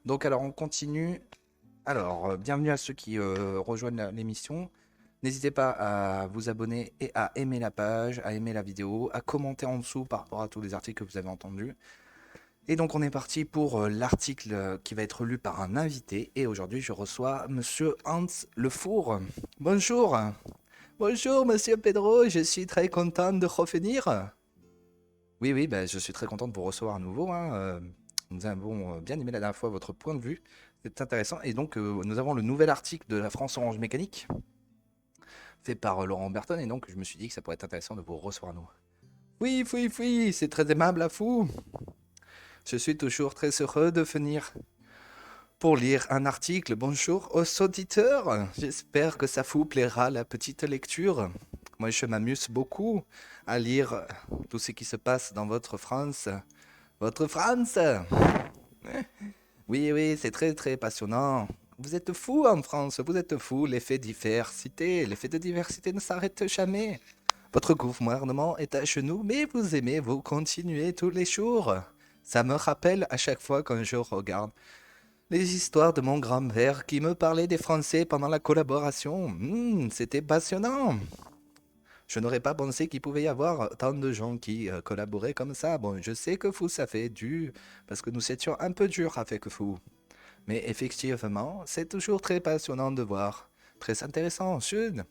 Donc alors on continue. Alors, bienvenue à ceux qui rejoignent l'émission. N'hésitez pas à vous abonner et à aimer la page, à aimer la vidéo, à commenter en dessous par rapport à tous les articles que vous avez entendus. Et donc on est parti pour l'article qui va être lu par un invité. Et aujourd'hui je reçois Monsieur Hans Lefour. Bonjour. Bonjour Monsieur Pedro, je suis très content de revenir. Oui, oui, bah, je suis très content de vous recevoir à nouveau, hein. Nous avons bien aimé la dernière fois votre point de vue. C'est intéressant. Et donc, nous avons le nouvel article de la France Orange Mécanique, fait par Laurent Berton. Et donc, je me suis dit que ça pourrait être intéressant de vous recevoir à nous. Oui, oui, oui, c'est très aimable à vous. Je suis toujours très heureux de venir pour lire un article. Bonjour aux auditeurs. J'espère que ça vous plaira la petite lecture. Moi, je m'amuse beaucoup à lire tout ce qui se passe dans votre France. Votre France. Oui, oui, c'est très très passionnant. Vous êtes fous en France, vous êtes fous. L'effet de diversité ne s'arrête jamais. Votre gouvernement est à genoux, mais vous aimez, vous continuez tous les jours. Ça me rappelle à chaque fois quand je regarde les histoires de mon grand-père qui me parlait des Français pendant la collaboration. C'était passionnant. Je n'aurais pas pensé qu'il pouvait y avoir tant de gens qui collaboraient comme ça. Bon, je sais que vous, ça fait dur, parce que nous étions un peu durs avec vous. Mais effectivement, c'est toujours très passionnant de voir. Très intéressant. Chun.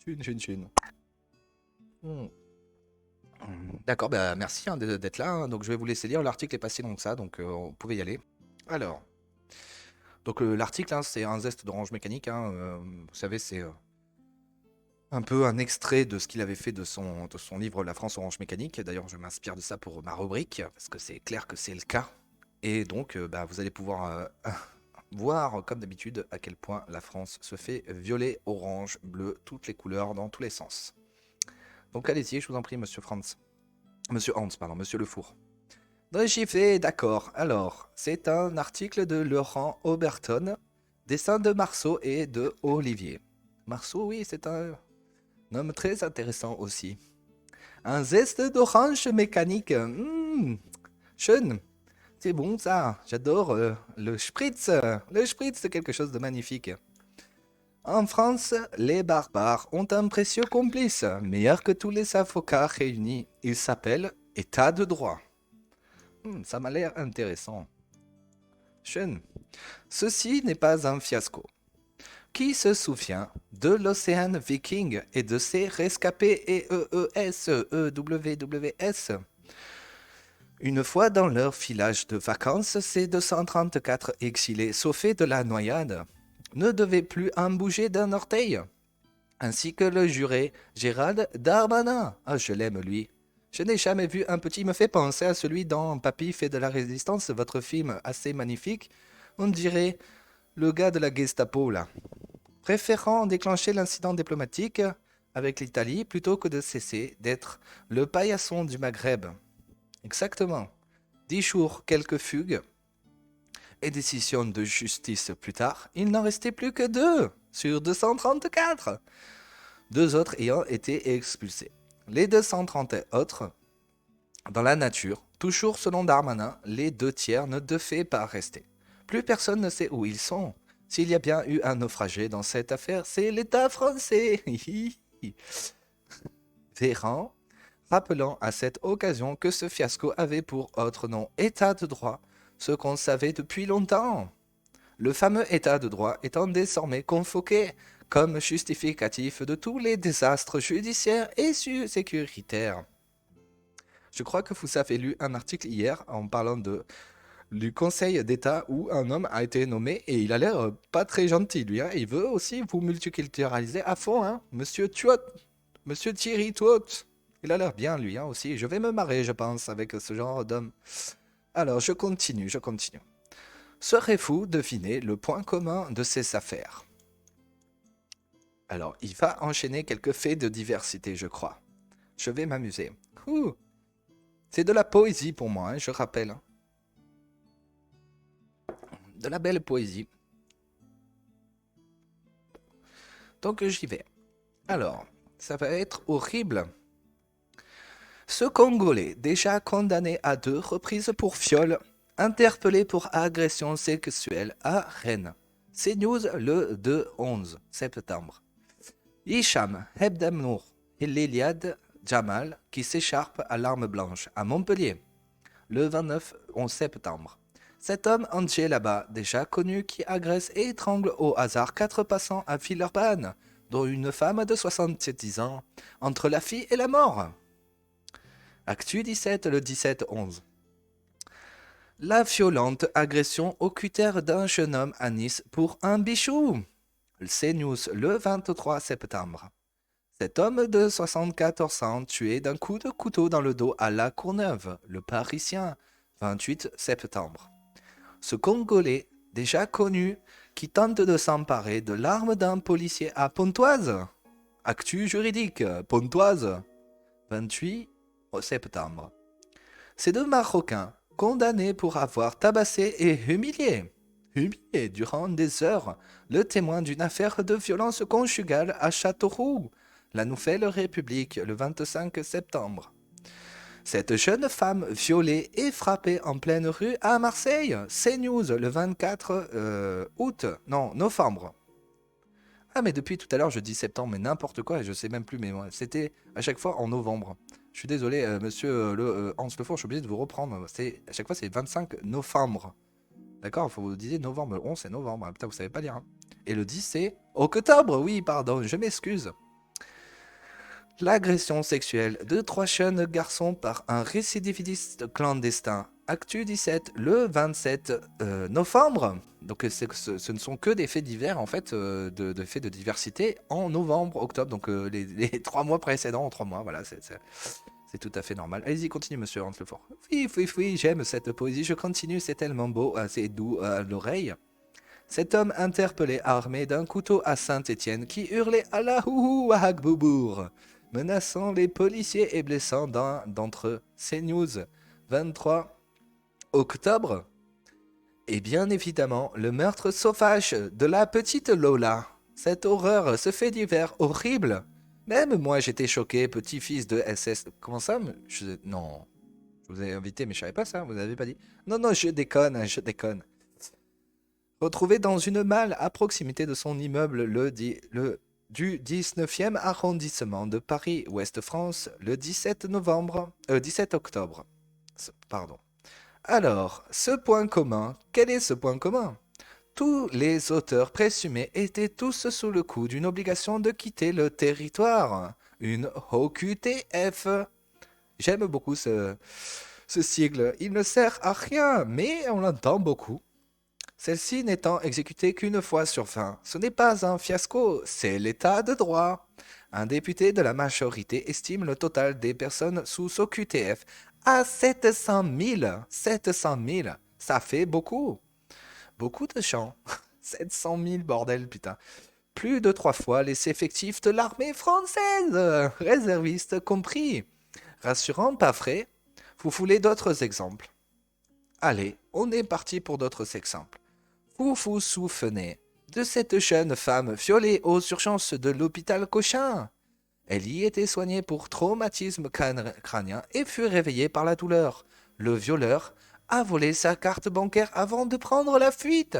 Chun, chun, chun. Hmm. D'accord, bah merci hein, d'être là, hein. Donc je vais vous laisser lire. L'article est pas si long que ça, donc vous pouvez y aller. Alors, donc l'article, hein, c'est un zeste d'Orange Mécanique, hein. Vous savez, c'est un peu un extrait de ce qu'il avait fait de son livre La France Orange Mécanique. D'ailleurs, je m'inspire de ça pour ma rubrique, parce que c'est clair que c'est le cas. Et donc, bah, vous allez pouvoir voir, comme d'habitude, à quel point la France se fait violet, orange, bleu, toutes les couleurs, dans tous les sens. Donc allez-y, je vous en prie, monsieur Franz. Monsieur Hans, pardon, monsieur Le Four. J'y vais, d'accord. Alors, c'est un article de Laurent Oberton, dessin de Marceau et de Olivier. Marceau, oui, c'est un homme très intéressant aussi. Un zeste d'orange mécanique. Schön. C'est bon ça. J'adore le spritz. Le spritz, c'est quelque chose de magnifique. En France, les barbares ont un précieux complice, meilleur que tous les avocats réunis. Il s'appelle État de droit. Ça m'a l'air intéressant. Schön. Ceci n'est pas un fiasco. Qui se souvient de l'Océan Viking et de ses rescapés EES, EWWS? Une fois dans leur village de vacances, ces 234 exilés sauvés de la noyade ne devaient plus en bouger d'un orteil, ainsi que le juré Gérald Darmanin. Ah, je l'aime lui. Je n'ai jamais vu un petit me fait penser à celui dans Papy fait de la résistance, votre film assez magnifique. On dirait le gars de la Gestapo là, préférant déclencher l'incident diplomatique avec l'Italie plutôt que de cesser d'être le paillasson du Maghreb. Exactement. 10 jours, quelques fugues et décision de justice plus tard, il n'en restait plus que 2 sur 234. 2 autres ayant été expulsés. Les 230 autres, dans la nature, toujours selon Darmanin, les 2 tiers ne devaient pas rester. Plus personne ne sait où ils sont. S'il y a bien eu un naufragé dans cette affaire, c'est l'État français. Véran, rappelant à cette occasion que ce fiasco avait pour autre nom État de droit, ce qu'on savait depuis longtemps. Le fameux État de droit étant désormais convoqué comme justificatif de tous les désastres judiciaires et sécuritaires. Je crois que vous avez lu un article hier en parlant du Conseil d'État où un homme a été nommé et il a l'air pas très gentil lui, hein. Il veut aussi vous multiculturaliser à fond, hein. Monsieur Tuot, Monsieur Thierry Tuot. Il a l'air bien lui, hein, aussi. Je vais me marrer, je pense, avec ce genre d'homme. Alors, je continue, je continue. Saurez-vous deviner le point commun de ces affaires? Alors, il va enchaîner quelques faits de diversité, je crois. Je vais m'amuser. Ouh, c'est de la poésie pour moi, hein, je rappelle, hein. De la belle poésie. Donc j'y vais. Alors, ça va être horrible. Ce Congolais, déjà condamné à 2 reprises pour viol, Interpellé pour agression sexuelle à Rennes. CNews le 2-11 septembre. Hicham Hebdamnour et l'Iliade Jamal qui s'écharpe à l'arme blanche à Montpellier le 29 septembre. Cet homme entier là-bas, déjà connu, qui agresse et étrangle au hasard 4 passants à Villeurbanne, dont une femme de 70 ans, entre la vie et la mort. Actu 17 le 17-11. La violente agression oculaire d'un jeune homme à Nice pour un bichou. CNews le 23 septembre. Cet homme de 74 ans tué d'un coup de couteau dans le dos à La Courneuve, le Parisien, 28 septembre. Ce Congolais, déjà connu, qui tente de s'emparer de l'arme d'un policier à Pontoise. Actu juridique, Pontoise, 28 septembre. Ces deux Marocains, condamnés pour avoir tabassé et humilié durant des heures le témoin d'une affaire de violence conjugale à Châteauroux, la Nouvelle République, le 25 septembre. Cette jeune femme violée et frappée en pleine rue à Marseille, CNews, le 24 novembre. Ah, mais depuis tout à l'heure, je dis septembre, mais n'importe quoi, et je sais même plus, mais ouais, c'était à chaque fois en novembre. Je suis désolé, monsieur Hans Lefour, je suis obligé de vous reprendre. À chaque fois, c'est 25 novembre. D'accord, faut vous disiez novembre, le 11 c'est novembre. Ah, putain, vous savez pas lire. Hein. Et le 10 c'est octobre, oui, pardon, je m'excuse. L'agression sexuelle de 3 jeunes garçons par un récidiviste clandestin. Actu 17, le 27 novembre. Donc ce ne sont que des faits divers, en fait, de faits de diversité en novembre, octobre. Donc les 3 mois précédents en 3 mois, voilà, c'est tout à fait normal. Allez-y, continue, monsieur Hans Lefort. Oui, j'aime cette poésie, je continue, c'est tellement beau, c'est doux à l'oreille. Cet homme interpellé armé d'un couteau à Saint-Étienne qui hurlait Allahou Akboubour, menaçant les policiers et blessant d'un d'entre eux. CNews, 23 octobre. Et bien évidemment, le meurtre sauvage de la petite Lola. Cette horreur, ce fait divers horrible. Même moi j'étais choqué, petit-fils de SS. Comment ça Non. Je vous ai invité, mais je savais pas ça, vous n'avez pas dit. Non, je déconne, je déconne. Retrouvé dans une malle à proximité de son immeuble du 19e arrondissement de Paris-Ouest-France le 17 octobre. Pardon. Alors, ce point commun, quel est ce point commun? Tous les auteurs présumés étaient tous sous le coup d'une obligation de quitter le territoire, une OQTF. J'aime beaucoup ce sigle. Il ne sert à rien, mais on l'entend beaucoup. Celle-ci n'étant exécutée qu'une fois sur 20. Ce n'est pas un fiasco, c'est l'état de droit. Un député de la majorité estime le total des personnes sous OQTF à 700 000. 700 000, ça fait beaucoup. Beaucoup de gens. 700 000, bordel, putain. Plus de 3 fois les effectifs de l'armée française, réservistes compris. Rassurant, pas vrai? Vous voulez d'autres exemples? Allez, on est parti pour d'autres exemples. Vous vous souvenez de cette jeune femme violée aux urgences de l'hôpital Cochin? Elle y était soignée pour traumatisme crânien et fut réveillée par la douleur. Le violeur a volé sa carte bancaire avant de prendre la fuite.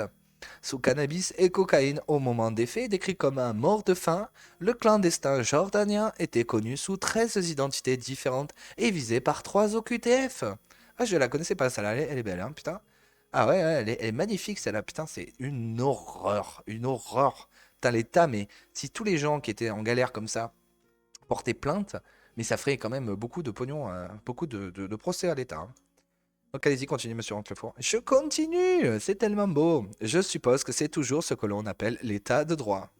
Sous cannabis et cocaïne au moment des faits, décrit comme un mort de faim, le clandestin jordanien était connu sous 13 identités différentes et visé par 3 OQTF. Ah, je la connaissais pas, celle-là, elle est belle, hein, putain. Ah ouais, elle est magnifique, celle-là, putain, c'est une horreur, une horreur. Putain, l'État, mais si tous les gens qui étaient en galère comme ça portaient plainte, mais ça ferait quand même beaucoup de pognon, beaucoup de procès à l'État. Hein. Donc allez-y, continuez, monsieur Roquefort. Je continue, c'est tellement beau. Je suppose que c'est toujours ce que l'on appelle l'état de droit.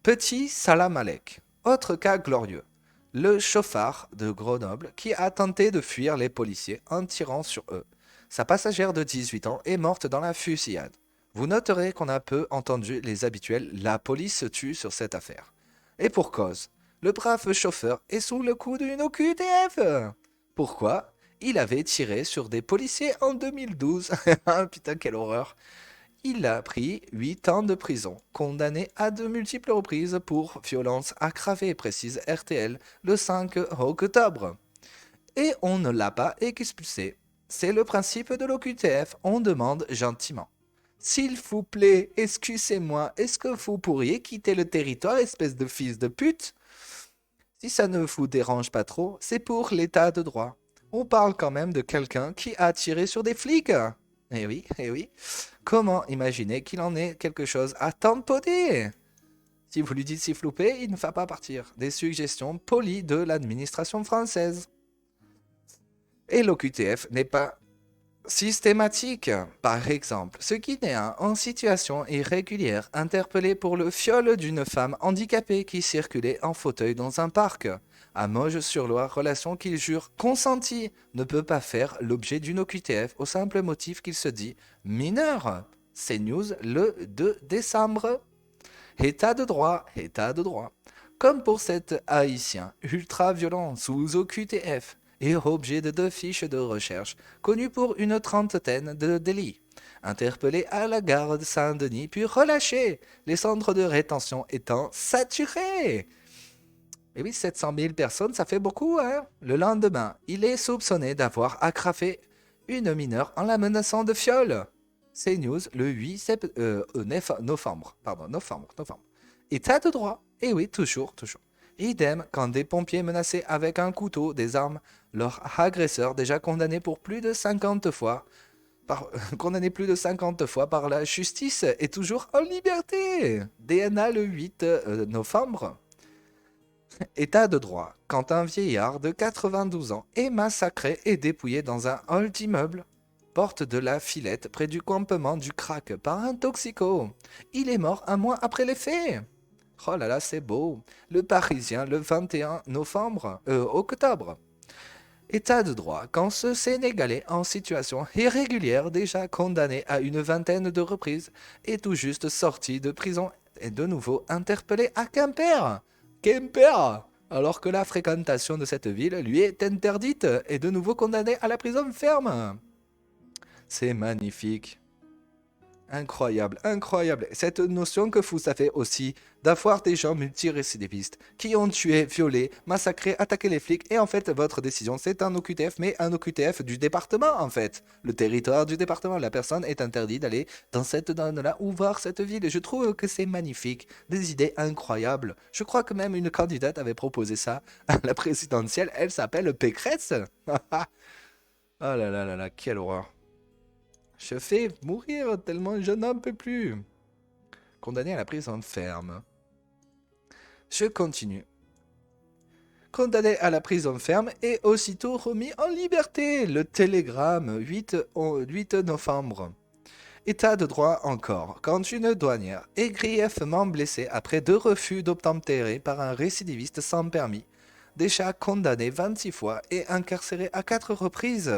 Petit Salam Alek. Autre cas glorieux. Le chauffard de Grenoble qui a tenté de fuir les policiers en tirant sur eux. Sa passagère de 18 ans est morte dans la fusillade. Vous noterez qu'on a peu entendu les habituels «la police se tue» sur cette affaire. Et pour cause, le brave chauffeur est sous le coup d'une OQTF. Pourquoi? Il avait tiré sur des policiers en 2012. Ah putain, quelle horreur. Il a pris 8 ans de prison, condamné à de multiples reprises pour violence aggravée, précise RTL, le 5 octobre. Et on ne l'a pas expulsé. C'est le principe de l'OQTF, on demande gentiment. S'il vous plaît, excusez-moi, est-ce que vous pourriez quitter le territoire, espèce de fils de pute? Si ça ne vous dérange pas trop, c'est pour l'état de droit. On parle quand même de quelqu'un qui a tiré sur des flics. Eh oui, eh oui. Comment imaginer qu'il en ait quelque chose à tamponner? Si vous lui dites s'y flopper, il ne va pas partir. Des suggestions polies de l'administration française. Et l'OQTF n'est pas systématique. Par exemple, ce Guinéen en situation irrégulière interpellé pour le viol d'une femme handicapée qui circulait en fauteuil dans un parc. À Moges-sur-Loire, relation qu'il jure consentie, ne peut pas faire l'objet d'une OQTF au simple motif qu'il se dit mineur. CNews le 2 décembre. État de droit, état de droit. Comme pour cet haïtien ultra-violent sous OQTF et objet de 2 fiches de recherche, connu pour une trentaine de délits. Interpellé à la gare de Saint-Denis, puis relâché, les centres de rétention étant saturés. Et oui, 700 000 personnes, ça fait beaucoup, hein? Le lendemain, il est soupçonné d'avoir agrafé une mineure en la menaçant de viol. CNews le 8 novembre. Pardon, novembre. État de droit. Et oui, toujours. Idem quand des pompiers menacés avec un couteau, des armes, leur agresseur déjà condamné pour plus de 50 fois, condamné plus de 50 fois par la justice est toujours en liberté. DNA le 8 novembre. État de droit, quand un vieillard de 92 ans est massacré et dépouillé dans un hall d'immeuble, porte de la Filette près du campement du Crac par un toxico. Il est mort un mois après les faits. Oh là là, c'est beau. Le Parisien, le 21 octobre. État de droit, quand ce Sénégalais en situation irrégulière, déjà condamné à une vingtaine de reprises, est tout juste sorti de prison et de nouveau interpellé à Quimper. Quimper! Alors que la fréquentation de cette ville lui est interdite et de nouveau condamné à la prison ferme. C'est magnifique. Incroyable. Cette notion que vous avez aussi d'avoir des gens multirécidivistes qui ont tué, violé, massacré, attaqué les flics. Et en fait, votre décision, c'est un OQTF, mais un OQTF du département, en fait. Le territoire du département. La personne est interdite d'aller dans cette zone-là ou voir cette ville. Je trouve que c'est magnifique. Des idées incroyables. Je crois que même une candidate avait proposé ça à la présidentielle. Elle s'appelle Pécresse. Oh là là là là, quelle horreur. Je fais mourir tellement je n'en peux plus. Condamné à la prison ferme. Je continue. Condamné à la prison ferme et aussitôt remis en liberté. Le télégramme 8 novembre. État de droit encore. Quand une douanière est grièvement blessée après 2 refus d'obtempérer par un récidiviste sans permis, déjà condamné 26 fois et incarcéré à 4 reprises,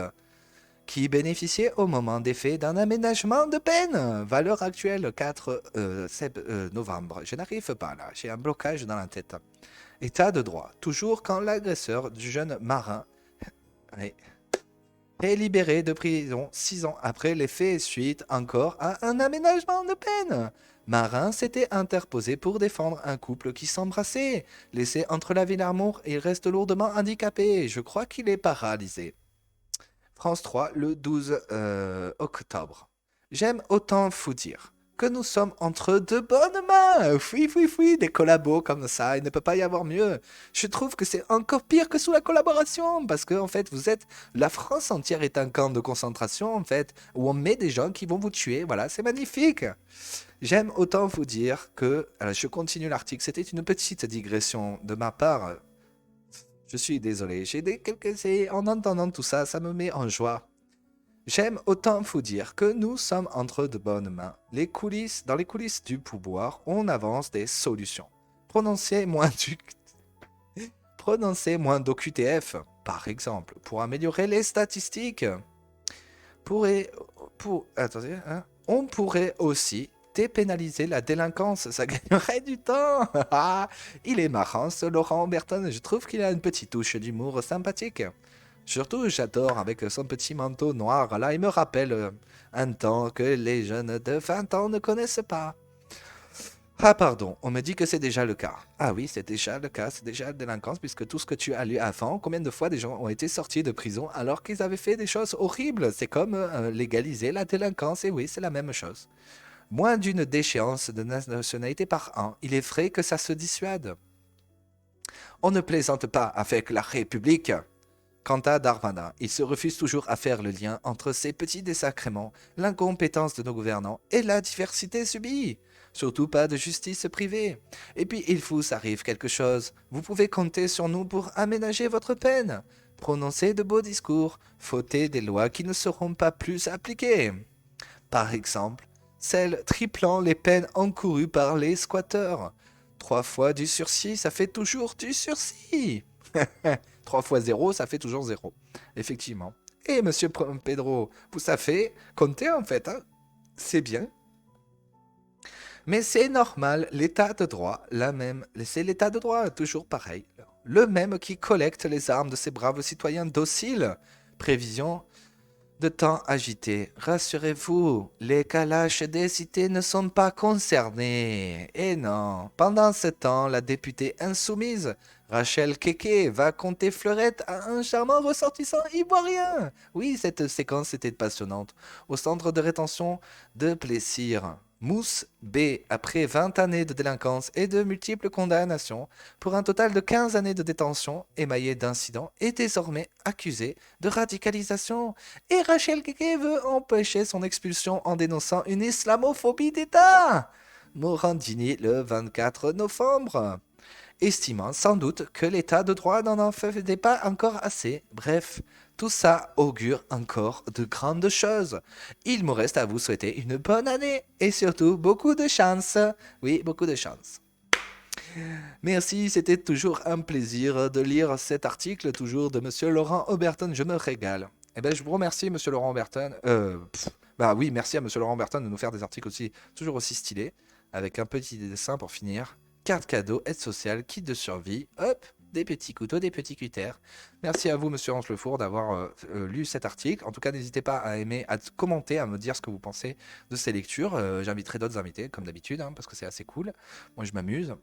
qui bénéficiait au moment des faits d'un aménagement de peine. Valeur actuelle 4 novembre. Je n'arrive pas là, j'ai un blocage dans la tête. État de droit. Toujours quand l'agresseur du jeune marin est libéré de prison 6 ans après les faits suite encore à un aménagement de peine. Marin s'était interposé pour défendre un couple qui s'embrassait. Laissé entre la vie et l'amour, il reste lourdement handicapé. Je crois qu'il est paralysé. France 3, le 12 octobre. J'aime autant vous dire que nous sommes entre de bonnes mains. Oui, des collabos comme ça, il ne peut pas y avoir mieux. Je trouve que c'est encore pire que sous la collaboration, parce que en fait, la France entière est un camp de concentration, en fait, où on met des gens qui vont vous tuer. Voilà, c'est magnifique. J'aime autant vous dire que, alors, je continue l'article, c'était une petite digression de ma part. Je suis désolé, en entendant tout ça, ça me met en joie. J'aime autant vous dire que nous sommes entre de bonnes mains. Dans les coulisses du pouvoir, on avance des solutions. Prononcez moins d'OQTF, par exemple, pour améliorer les statistiques. Attendez, hein. On pourrait aussi dépénaliser la délinquance, ça gagnerait du temps. Il est marrant ce Laurent Berton, je trouve qu'il a une petite touche d'humour sympathique. Surtout, j'adore avec son petit manteau noir, là, il me rappelle un temps que les jeunes de 20 ans ne connaissent pas. Ah pardon, on me dit que c'est déjà le cas. Ah oui, c'est déjà le cas, c'est déjà la délinquance, puisque tout ce que tu as lu avant, combien de fois des gens ont été sortis de prison alors qu'ils avaient fait des choses horribles? C'est comme légaliser la délinquance, et oui, c'est la même chose. Moins d'une déchéance de nationalité par an, il est vrai que ça se dissuade. On ne plaisante pas avec la République. Quant à Darmanin, il se refuse toujours à faire le lien entre ces petits désacrements, l'incompétence de nos gouvernants et la diversité subie. Surtout pas de justice privée. Et puis il vous arrive quelque chose. Vous pouvez compter sur nous pour aménager votre peine. Prononcer de beaux discours, voter des lois qui ne seront pas plus appliquées. Par exemple, celle triplant les peines encourues par les squatteurs. 3 fois du sursis, ça fait toujours du sursis. 3 fois 0, ça fait toujours 0. Effectivement. Et monsieur Pedro, vous savez compter en fait, hein. C'est bien. Mais c'est normal, l'état de droit, c'est l'état de droit, toujours pareil. Le même qui collecte les armes de ces braves citoyens dociles. Prévision de temps agité. Rassurez-vous, les calaches des cités ne sont pas concernés. Et non, pendant ce temps, la députée insoumise, Rachel Keke, va compter fleurette à un charmant ressortissant ivoirien. Oui, cette séquence était passionnante. Au centre de rétention de Plessir. Mousse B, après 20 années de délinquance et de multiples condamnations, pour un total de 15 années de détention émaillée d'incidents, est désormais accusée de radicalisation. Et Rachel Keke veut empêcher son expulsion en dénonçant une islamophobie d'État. Morandini le 24 novembre, estimant sans doute que l'état de droit n'en en faisait pas encore assez. Bref, tout ça augure encore de grandes choses. Il me reste à vous souhaiter une bonne année et surtout beaucoup de chance. Oui, beaucoup de chance. Merci, c'était toujours un plaisir de lire cet article, toujours de Monsieur Laurent Oberton. Je me régale. Eh ben, je vous remercie, Monsieur Laurent Oberton. Bah oui, merci à Monsieur Laurent Oberton de nous faire des articles aussi, toujours aussi stylés, avec un petit dessin pour finir. Carte cadeau, aide sociale, kit de survie, hop, des petits couteaux, des petits cutters. Merci à vous, Monsieur Ancelofour, d'avoir lu cet article. En tout cas, n'hésitez pas à aimer, à commenter, à me dire ce que vous pensez de ces lectures. J'inviterai d'autres invités, comme d'habitude, hein, parce que c'est assez cool. Moi, je m'amuse.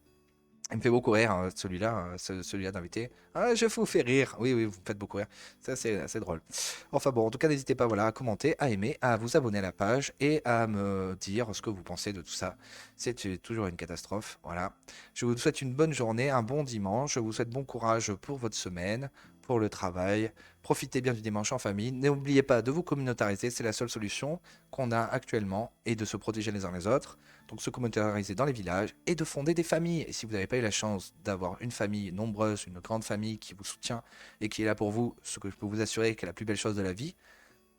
Il me fait beaucoup rire, hein, celui-là, celui-là d'invité. Ah, je vous fais rire. Oui, oui, vous me faites beaucoup rire. Ça, c'est drôle. Enfin bon, en tout cas, n'hésitez pas, voilà, à commenter, à aimer, à vous abonner à la page et à me dire ce que vous pensez de tout ça. C'est toujours une catastrophe. Voilà. Je vous souhaite une bonne journée, un bon dimanche. Je vous souhaite bon courage pour votre semaine, pour le travail. Profitez bien du dimanche en famille. N'oubliez pas de vous communautariser. C'est la seule solution qu'on a actuellement et de se protéger les uns les autres. Donc se communautariser dans les villages et de fonder des familles. Et si vous n'avez pas eu la chance d'avoir une famille nombreuse, une grande famille qui vous soutient et qui est là pour vous, ce que je peux vous assurer qu'est la plus belle chose de la vie,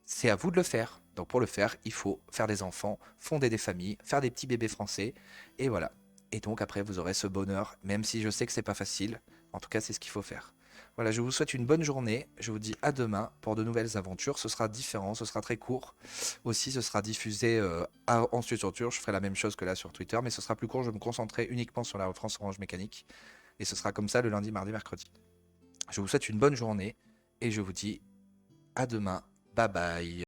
c'est à vous de le faire. Donc pour le faire, il faut faire des enfants, fonder des familles, faire des petits bébés français, et voilà. Et donc après, vous aurez ce bonheur, même si je sais que c'est pas facile. En tout cas, c'est ce qu'il faut faire. Voilà, je vous souhaite une bonne journée. Je vous dis à demain pour de nouvelles aventures. Ce sera différent, ce sera très court. Aussi, ce sera diffusé ensuite sur Twitch. Je ferai la même chose que là sur Twitter, mais ce sera plus court. Je me concentrerai uniquement sur la France Orange Mécanique. Et ce sera comme ça le lundi, mardi, mercredi. Je vous souhaite une bonne journée et je vous dis à demain. Bye bye.